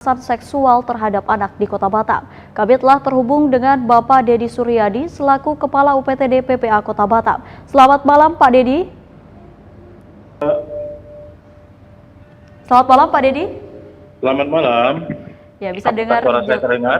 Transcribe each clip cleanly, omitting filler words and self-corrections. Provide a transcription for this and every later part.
Kekerasan seksual terhadap anak di Kota Batam. Kami telah terhubung dengan Bapak Dedi Suryadi selaku Kepala UPTD PPA Kota Batam. Selamat malam Pak Dedi. Selamat malam Pak Dedi. Selamat malam. Ya, bisa dengar? Suara saya terdengar?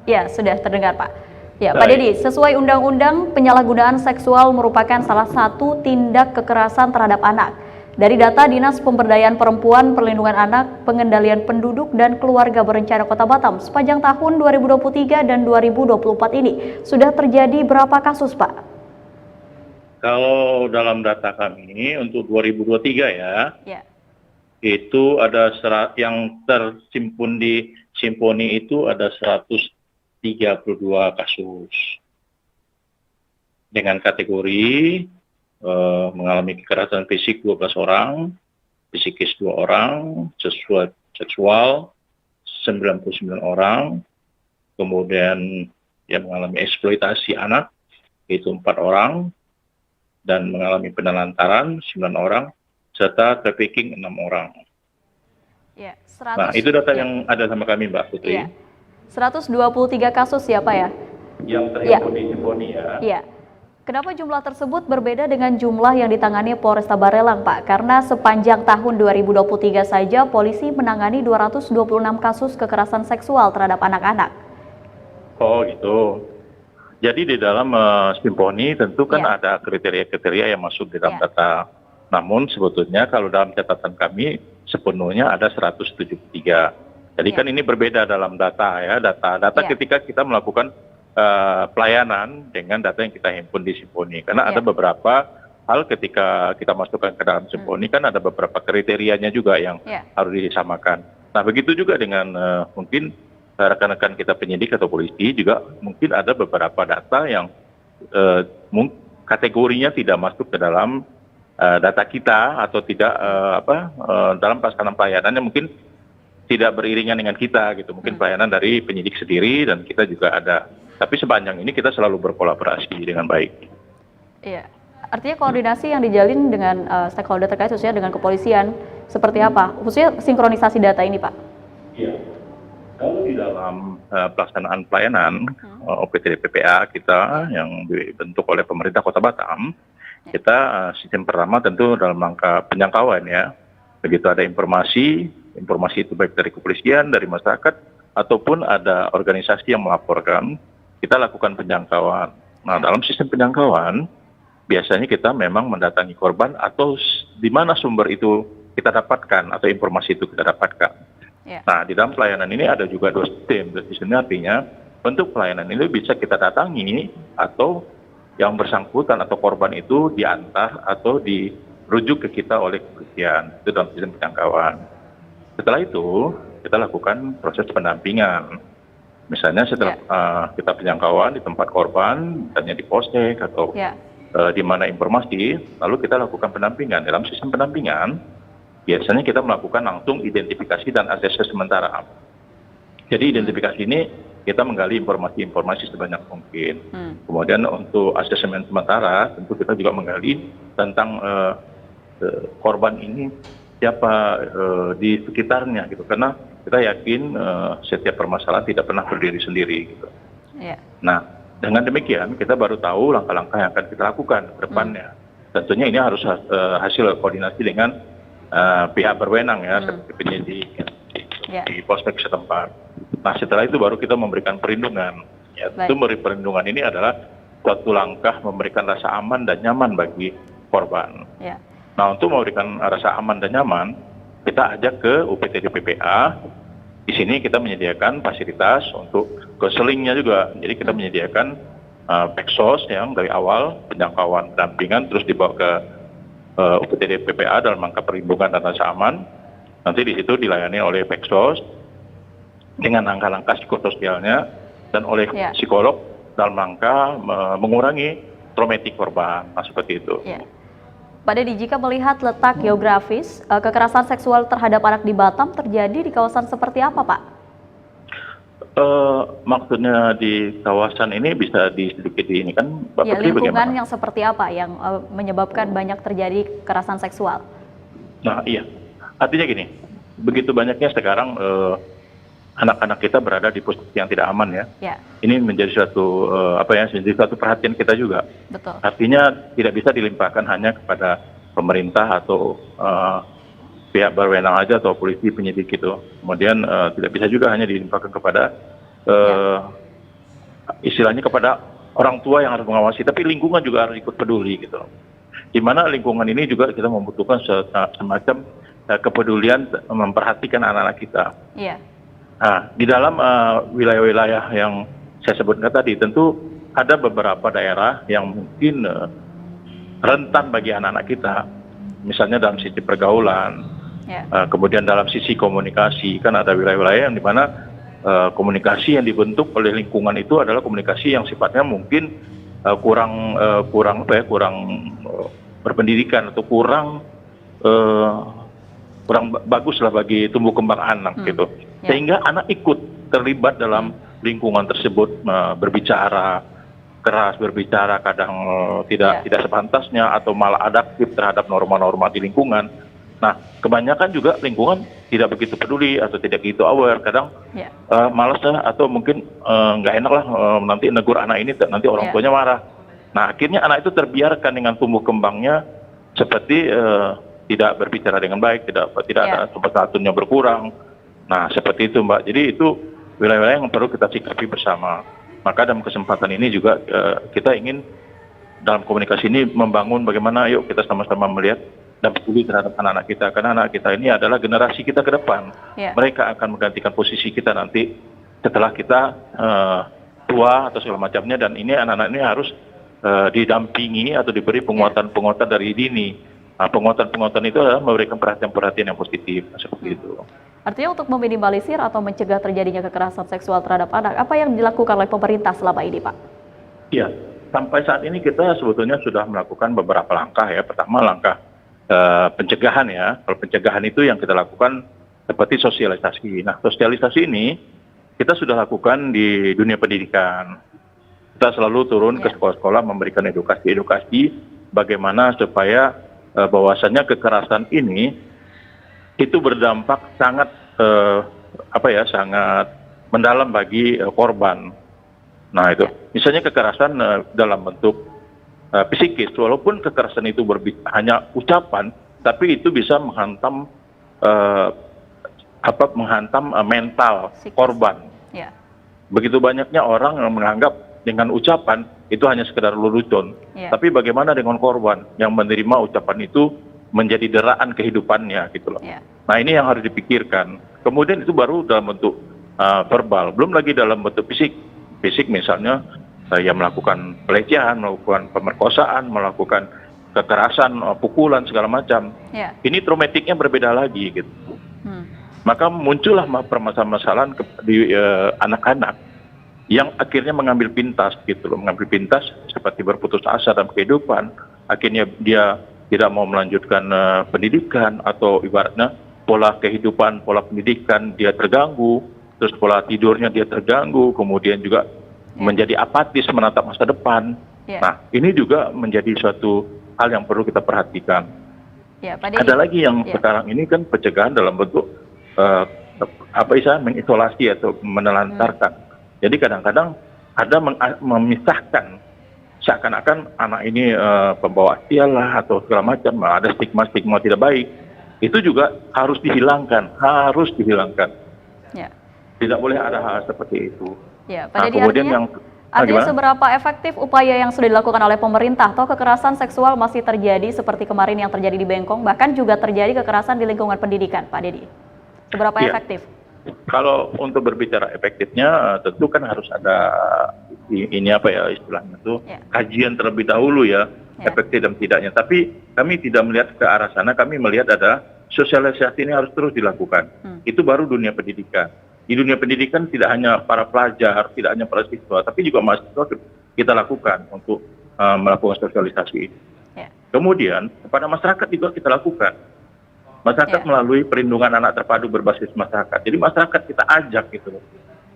Ya, sudah terdengar Pak. Ya, Pak Dedi, sesuai Undang-Undang Penyalahgunaan Seksual merupakan salah satu tindak kekerasan terhadap anak. Dari data Dinas Pemberdayaan Perempuan, Perlindungan Anak, Pengendalian Penduduk, dan Keluarga Berencana Kota Batam, sepanjang tahun 2023 dan 2024 ini, sudah terjadi berapa kasus, Pak? Kalau dalam data kami untuk 2023 ya. Itu ada yang tersimpun di Simponi itu ada 132 kasus. Dengan kategori mengalami kekerasan fisik 12 orang, psikis 2 orang, seksual 99 orang, kemudian yang mengalami eksploitasi anak itu 4 orang, dan mengalami penelantaran 9 orang, serta trafficking 6 orang. Ya, Nah, itu data yang ada sama kami, Mbak Putri. Ya. 123 kasus ya, Pak ya? Yang terhimpun di Simponi ya. Iya. Kenapa jumlah tersebut berbeda dengan jumlah yang ditangani Polresta Barelang, Pak? Karena sepanjang tahun 2023 saja polisi menangani 226 kasus kekerasan seksual terhadap anak-anak. Oh gitu. Jadi di dalam Simponi tentu kan ada kriteria-kriteria yang masuk di dalam data. Namun sebetulnya kalau dalam catatan kami sepenuhnya ada 173. Jadi kan ini berbeda dalam data ya, data ketika kita melakukan pelayanan dengan data yang kita himpun di Simponi. Karena ada beberapa hal ketika kita masukkan ke dalam Simponi kan ada beberapa kriterianya juga yang harus disamakan. Nah begitu juga dengan mungkin rekan-rekan kita penyidik atau polisi juga mungkin ada beberapa data yang kategorinya tidak masuk ke dalam data kita atau tidak dalam pelaksanaan pelayanan yang mungkin tidak beriringan dengan kita gitu. Mungkin pelayanan dari penyidik sendiri dan kita juga ada. Tapi sepanjang ini kita selalu berkolaborasi dengan baik. Iya, artinya koordinasi yang dijalin dengan stakeholder terkait khususnya dengan kepolisian seperti apa? Khususnya sinkronisasi data ini, Pak? Iya, kalau di dalam pelaksanaan pelayanan OPTD PPA kita yang dibentuk oleh pemerintah Kota Batam, kita sistem pertama tentu dalam rangka penjangkauan ya. Begitu ada informasi itu baik dari kepolisian, dari masyarakat, ataupun ada organisasi yang melaporkan, kita lakukan penjangkauan. Nah, dalam sistem penjangkauan, biasanya kita memang mendatangi korban atau di mana sumber itu kita dapatkan atau informasi itu kita dapatkan. Nah, di dalam pelayanan ini ada juga 2 sistem. Sistemnya artinya bentuk pelayanan ini bisa kita datangi atau yang bersangkutan atau korban itu diantar atau dirujuk ke kita oleh kepolisian. Itu dalam sistem penjangkauan. Setelah itu, kita lakukan proses pendampingan. Misalnya setelah kita penjangkauan di tempat korban, misalnya di polsek atau di mana informasi, lalu kita lakukan pendampingan. Dalam sistem pendampingan, biasanya kita melakukan langsung identifikasi dan asesmen sementara. Jadi identifikasi ini kita menggali informasi-informasi sebanyak mungkin. Kemudian untuk asesmen sementara, tentu kita juga menggali tentang korban ini siapa di sekitarnya gitu. Karena kita yakin setiap permasalahan tidak pernah berdiri sendiri gitu. Nah, dengan demikian kita baru tahu langkah-langkah yang akan kita lakukan ke depannya. Tentunya ini harus hasil koordinasi dengan pihak berwenang ya, seperti penyidik di pospek setempat. Nah, setelah itu baru kita memberikan perlindungan. Ya, tentu memberi perlindungan ini adalah suatu langkah memberikan rasa aman dan nyaman bagi korban. Nah, untuk memberikan rasa aman dan nyaman, kita ajak ke UPTD PPA. Di sini kita menyediakan fasilitas untuk konselingnya juga. Jadi kita menyediakan peksos yang dari awal penjangkauan pendampingan terus dibawa ke UPTD PPA dalam rangka perlindungan dan rasa aman. Nanti di situ dilayani oleh peksos dengan langkah-langkah psikososialnya dan oleh psikolog dalam rangka mengurangi traumatik korban. Nah, seperti itu. Pak Dedi, jika melihat letak geografis, kekerasan seksual terhadap anak di Batam terjadi di kawasan seperti apa, Pak? Maksudnya di kawasan ini bisa sedikit ini kan, Pak Putri, lingkungan bagaimana? yang seperti apa yang menyebabkan banyak terjadi kekerasan seksual? Nah, iya. Artinya gini, begitu banyaknya sekarang anak-anak kita berada di posisi yang tidak aman ya. Ya, Ini menjadi suatu menjadi suatu perhatian kita juga. betul. Artinya tidak bisa dilimpahkan hanya kepada pemerintah atau pihak berwenang aja atau polisi penyidik gitu. Kemudian tidak bisa juga hanya dilimpahkan kepada istilahnya kepada orang tua yang harus mengawasi, tapi lingkungan juga harus ikut peduli gitu. Di mana lingkungan ini juga kita membutuhkan semacam kepedulian memperhatikan anak-anak kita. Iya. Nah, di dalam wilayah-wilayah yang saya sebutkan tadi, tentu ada beberapa daerah yang mungkin rentan bagi anak-anak kita. Misalnya dalam sisi pergaulan, kemudian dalam sisi komunikasi, kan ada wilayah-wilayah yang di mana komunikasi yang dibentuk oleh lingkungan itu adalah komunikasi yang sifatnya mungkin kurang berpendidikan atau kurang bagus lah bagi tumbuh kembang anak gitu. Sehingga anak ikut terlibat dalam lingkungan tersebut, berbicara keras, berbicara kadang tidak sepantasnya atau malah adaptif terhadap norma-norma di lingkungan. Nah, kebanyakan juga lingkungan tidak begitu peduli atau tidak begitu aware, kadang malas lah atau mungkin nggak enak lah nanti negur anak ini, nanti orang tuanya marah. Nah, akhirnya anak itu terbiarkan dengan tumbuh kembangnya seperti tidak berbicara dengan baik, tidak ada sopan santunnya berkurang. Nah, seperti itu Mbak. Jadi itu wilayah-wilayah yang perlu kita sikapi bersama. Maka dalam kesempatan ini juga kita ingin dalam komunikasi ini membangun bagaimana yuk kita sama-sama melihat dan peduli terhadap anak-anak kita. Karena anak kita ini adalah generasi kita ke depan. Mereka akan menggantikan posisi kita nanti setelah kita tua atau segala macamnya. Dan ini anak-anak ini harus didampingi atau diberi penguatan-penguatan dari dini. Nah, penguatan-penguatan itu adalah memberikan perhatian-perhatian yang positif, seperti itu. Artinya untuk meminimalisir atau mencegah terjadinya kekerasan seksual terhadap anak, apa yang dilakukan oleh pemerintah selama ini, Pak? Iya, sampai saat ini kita sebetulnya sudah melakukan beberapa langkah ya. Pertama langkah pencegahan ya. Kalau pencegahan itu yang kita lakukan seperti sosialisasi. Nah, sosialisasi ini kita sudah lakukan di dunia pendidikan. Kita selalu turun ke sekolah-sekolah memberikan edukasi bagaimana supaya bahwasannya kekerasan ini itu berdampak sangat sangat mendalam bagi korban. Nah itu, misalnya kekerasan dalam bentuk psikis, walaupun kekerasan itu hanya ucapan, tapi itu bisa menghantam mental korban. Begitu banyaknya orang yang menganggap dengan ucapan itu hanya sekedar lelucon. Tapi bagaimana dengan korban yang menerima ucapan itu menjadi deraan kehidupannya gitu loh. Nah ini yang harus dipikirkan. Kemudian itu baru dalam bentuk verbal, belum lagi dalam bentuk fisik. Fisik misalnya saya melakukan pelecehan, melakukan pemerkosaan, melakukan kekerasan, pukulan segala macam. Ini traumatiknya berbeda lagi gitu. Maka muncullah permasalahan di anak-anak yang akhirnya mengambil pintas gitu loh, mengambil pintas seperti berputus asa dalam kehidupan. Akhirnya dia tidak mau melanjutkan pendidikan atau ibaratnya pola kehidupan, pola pendidikan dia terganggu, terus pola tidurnya dia terganggu, kemudian juga menjadi apatis menatap masa depan. Nah, ini juga menjadi suatu hal yang perlu kita perhatikan. Ada lagi yang sekarang ini kan pencegahan dalam bentuk mengisolasi atau menelantarkan. Jadi kadang-kadang ada memisahkan seakan-akan anak ini pembawa sial lah atau segala macam, ada stigma-stigma tidak baik. Itu juga harus dihilangkan, Tidak boleh ada hal seperti itu. Artinya seberapa efektif upaya yang sudah dilakukan oleh pemerintah? Toh kekerasan seksual masih terjadi seperti kemarin yang terjadi di Bengkong, bahkan juga terjadi kekerasan di lingkungan pendidikan, Pak Dedi. Seberapa efektif? Kalau untuk berbicara efektifnya, tentu kan harus ada istilahnya itu kajian terlebih dahulu efektif dan tidaknya. Tapi kami tidak melihat ke arah sana, kami melihat ada sosialisasi ini harus terus dilakukan. Itu baru dunia pendidikan. Di dunia pendidikan tidak hanya para pelajar, tidak hanya para siswa, tapi juga mahasiswa kita lakukan untuk melakukan sosialisasi ini. Kemudian kepada masyarakat juga kita lakukan. Masyarakat melalui perlindungan anak terpadu berbasis masyarakat. Jadi masyarakat kita ajak gitu loh.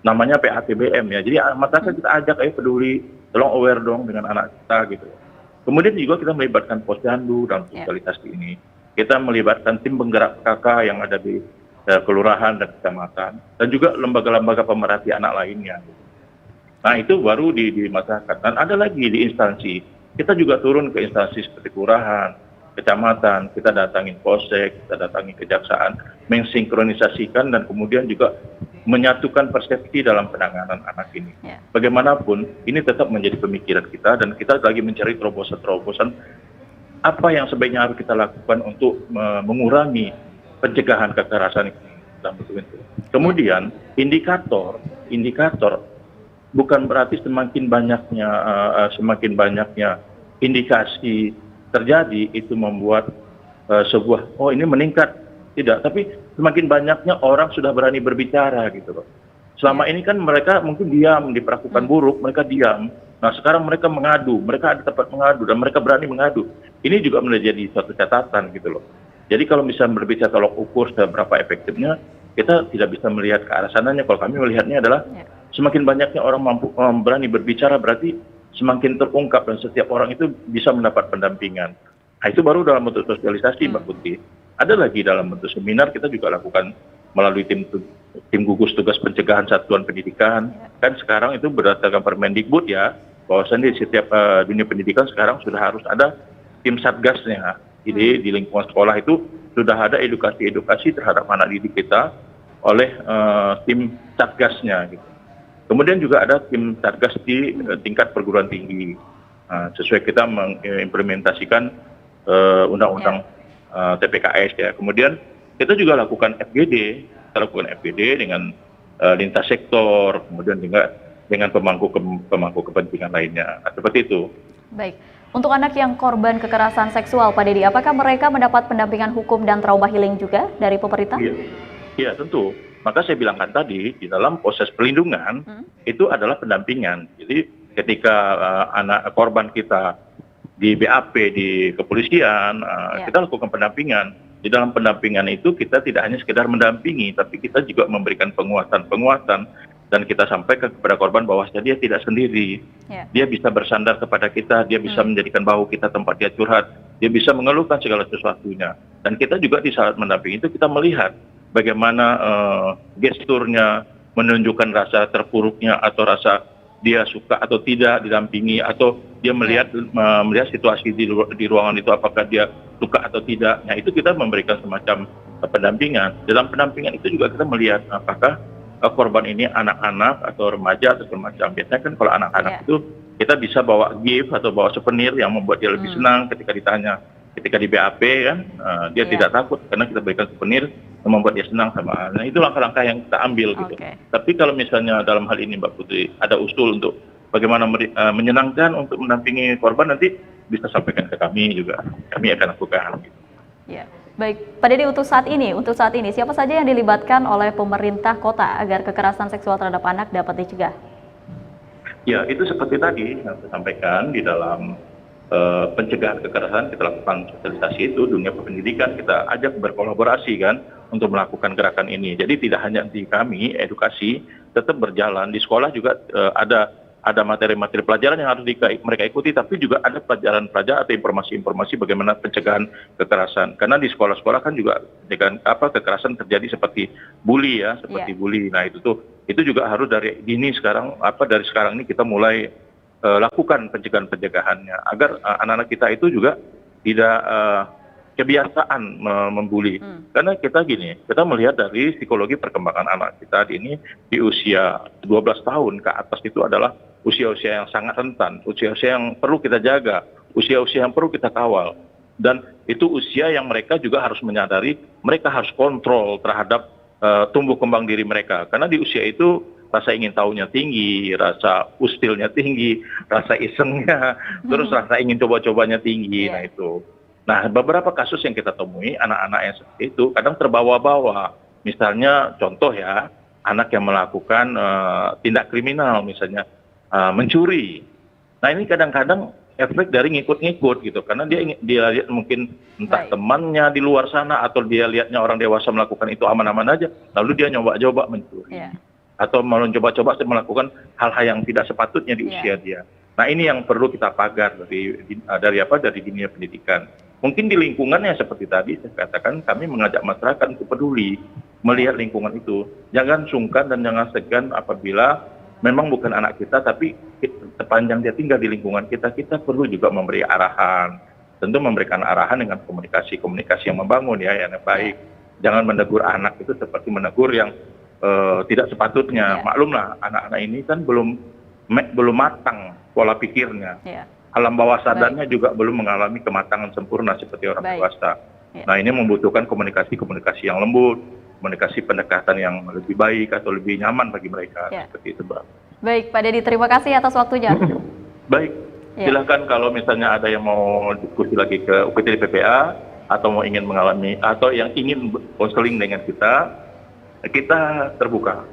Namanya PATBM ya. Jadi masyarakat kita ajak, ayo peduli, tolong aware dong dengan anak kita gitu. Kemudian juga kita melibatkan posyandu dalam sosialisasi ini. Kita melibatkan tim penggerak PKK yang ada di kelurahan dan kecamatan, dan juga lembaga-lembaga pemerhati anak lainnya. Nah itu baru di masyarakat. Dan ada lagi di instansi, kita juga turun ke instansi seperti kelurahan, kecamatan, kita datangin polsek, kita datangin kejaksaan, mensinkronisasikan dan kemudian juga menyatukan persepsi dalam penanganan anak ini. Bagaimanapun, ini tetap menjadi pemikiran kita dan kita lagi mencari terobosan-terobosan apa yang sebaiknya harus kita lakukan untuk mengurangi pencegahan kekerasan ini dalam bentuk itu. Kemudian indikator bukan berarti semakin banyaknya indikasi terjadi itu membuat sebuah ini meningkat, tidak, tapi semakin banyaknya orang sudah berani berbicara gitu loh. Selama ini kan mereka mungkin diam, diperlakukan buruk, mereka diam. Nah sekarang mereka mengadu, mereka ada tempat mengadu dan mereka berani mengadu. Ini juga menjadi suatu catatan gitu loh. Jadi kalau misalnya berbicara tolok ukur seberapa efektifnya, kita tidak bisa melihat ke arah sananya. Kalau kami melihatnya adalah semakin banyaknya orang mampu berani berbicara, berarti semakin terungkap dan setiap orang itu bisa mendapat pendampingan. Nah itu baru dalam bentuk sosialisasi, Mbak Putri. Ada lagi dalam bentuk seminar, kita juga lakukan melalui tim gugus tugas pencegahan satuan pendidikan. Kan sekarang itu berdasarkan Permendikbud ya, bahwasannya di setiap dunia pendidikan sekarang sudah harus ada tim satgasnya. Jadi di lingkungan sekolah itu sudah ada edukasi terhadap anak didik kita oleh tim satgasnya gitu. Kemudian juga ada tim satgas di tingkat perguruan tinggi. Sesuai kita mengimplementasikan undang-undang TPKS ya. Kemudian kita juga lakukan FGD, dengan lintas sektor, kemudian juga dengan pemangku kepentingan lainnya. Seperti itu. Baik. Untuk anak yang korban kekerasan seksual, Pak Dedi, apakah mereka mendapat pendampingan hukum dan trauma healing juga dari pemerintah? Iya, tentu. Maka saya bilangkan tadi, di dalam proses perlindungan, itu adalah pendampingan. Jadi ketika anak korban kita di BAP, di kepolisian, kita lakukan pendampingan. Di dalam pendampingan itu kita tidak hanya sekedar mendampingi, tapi kita juga memberikan penguatan dan kita sampaikan kepada korban bahwa dia tidak sendiri. Dia bisa bersandar kepada kita, dia bisa menjadikan bahu kita tempat dia curhat, dia bisa mengeluhkan segala sesuatunya. Dan kita juga di saat mendampingi itu kita melihat bagaimana gesturnya menunjukkan rasa terpuruknya atau rasa dia suka atau tidak didampingi, atau dia melihat situasi di ruangan itu apakah dia suka atau tidak. Nah itu kita memberikan semacam pendampingan. Dalam pendampingan itu juga kita melihat apakah korban ini anak-anak atau remaja atau semacam. Biasanya kan kalau anak-anak itu kita bisa bawa gift atau bawa souvenir yang membuat dia lebih senang ketika ditanya. Ketika di BAP kan dia tidak takut karena kita berikan souvenir yang membuat dia senang sama. Nah itu langkah-langkah yang kita ambil gitu. Tapi kalau misalnya dalam hal ini Mbak Putri ada usul untuk bagaimana menyenangkan untuk mendampingi korban, nanti bisa sampaikan ke kami juga. Kami akan lakukan. Gitu. Ya. Baik, Pak Dedi, untuk saat ini siapa saja yang dilibatkan oleh pemerintah kota agar kekerasan seksual terhadap anak dapat dicegah? Ya, itu seperti tadi yang saya sampaikan di dalam pencegahan kekerasan, kita lakukan sosialisasi itu, dunia pendidikan kita ajak berkolaborasi kan untuk melakukan gerakan ini. Jadi tidak hanya di kami, edukasi tetap berjalan, di sekolah juga ada materi-materi pelajaran yang harus mereka ikuti, tapi juga ada pelajaran-pelajaran atau informasi-informasi bagaimana pencegahan kekerasan. Karena di sekolah-sekolah kan juga dengan kekerasan terjadi seperti bully ya, bully. Nah itu juga harus dari dini sekarang, dari sekarang ini kita mulai lakukan pencegahannya agar anak-anak kita itu juga tidak kebiasaan membuli. Karena kita melihat dari psikologi perkembangan anak kita ini di usia 12 tahun ke atas itu adalah usia-usia yang sangat rentan, usia-usia yang perlu kita jaga, usia-usia yang perlu kita kawal. Dan itu usia yang mereka juga harus menyadari mereka harus kontrol terhadap tumbuh kembang diri mereka. Karena di usia itu rasa ingin tahunya tinggi, rasa ustilnya tinggi, rasa isengnya, terus rasa ingin coba-cobanya tinggi. Nah itu. Nah beberapa kasus yang kita temui anak-anak yang seperti itu kadang terbawa-bawa. Misalnya contoh ya, anak yang melakukan tindak kriminal misalnya mencuri. Nah ini kadang-kadang efek dari ngikut-ngikut gitu, karena dia lihat mungkin entah temannya di luar sana atau dia lihatnya orang dewasa melakukan itu aman-aman aja, lalu dia nyoba-coba mencuri. Atau mencoba-coba melakukan hal-hal yang tidak sepatutnya di usia dia. Nah ini yang perlu kita pagar dari dunia pendidikan. Mungkin di lingkungannya seperti tadi saya katakan, kami mengajak masyarakat untuk peduli, melihat lingkungan itu. Jangan sungkan dan jangan segan apabila memang bukan anak kita, tapi sepanjang dia tinggal di lingkungan kita, kita perlu juga memberi arahan. Tentu memberikan arahan dengan komunikasi yang membangun ya, yang baik. Jangan menegur anak itu seperti menegur yang tidak sepatutnya. Maklumlah, anak-anak ini kan belum matang pola pikirnya. Alam bawah sadarnya juga belum mengalami kematangan sempurna seperti orang dewasa. Nah, ini membutuhkan komunikasi yang lembut, komunikasi pendekatan yang lebih baik atau lebih nyaman bagi mereka. Seperti itu, Mbak. Baik, Pak Dedi, terima kasih atas waktunya. Baik, silahkan kalau misalnya ada yang mau diskusi lagi ke UPTD PPA atau mau ingin mengalami atau yang ingin konseling dengan kita terbuka.